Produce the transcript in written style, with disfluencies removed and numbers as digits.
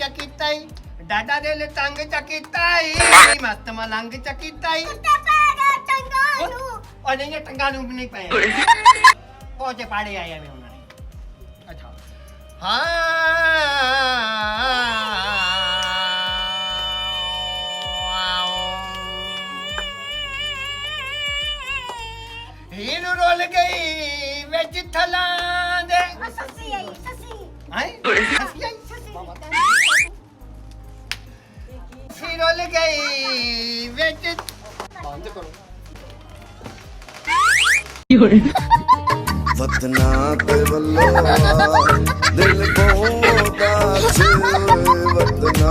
ਚਕੀਤਾਈ ਡਾਡਾ ਦੇ ਲਟੰਗ ਚਕੀਤਾਈ ਮਸਤ ਮਲੰਗ ਚਕੀਤਾਈ ਉਹ ਨਹੀਂ ਟੰਗਾ ਨੂੰ ਵੀ ਨਹੀਂ ਪਏ ਪੋਚੇ ਪਾੜੇ ਆਏ ਮੈਂ ਉਹਨਾਂ ਨੇ ਅੱਛਾ ਹੀਰ ਰੋਲ ਗਈ ਵਿੱਚ ਥਲਾਂ ਦੇ ਸੱਸੀ ਆਈ ਸੱਸੀ ਆਏ ਸੱਸੀ ਆਈ ਹੀਰ ਰੋਲ ਗਈ ਵਿੱਚ ਬੰਦ ਕਰੋ ਵਤਨਾ ਤੇ ਵੱਲੋਂ ਦਿਲ ਕੋ ਦਾਸ ਵਤਨਾ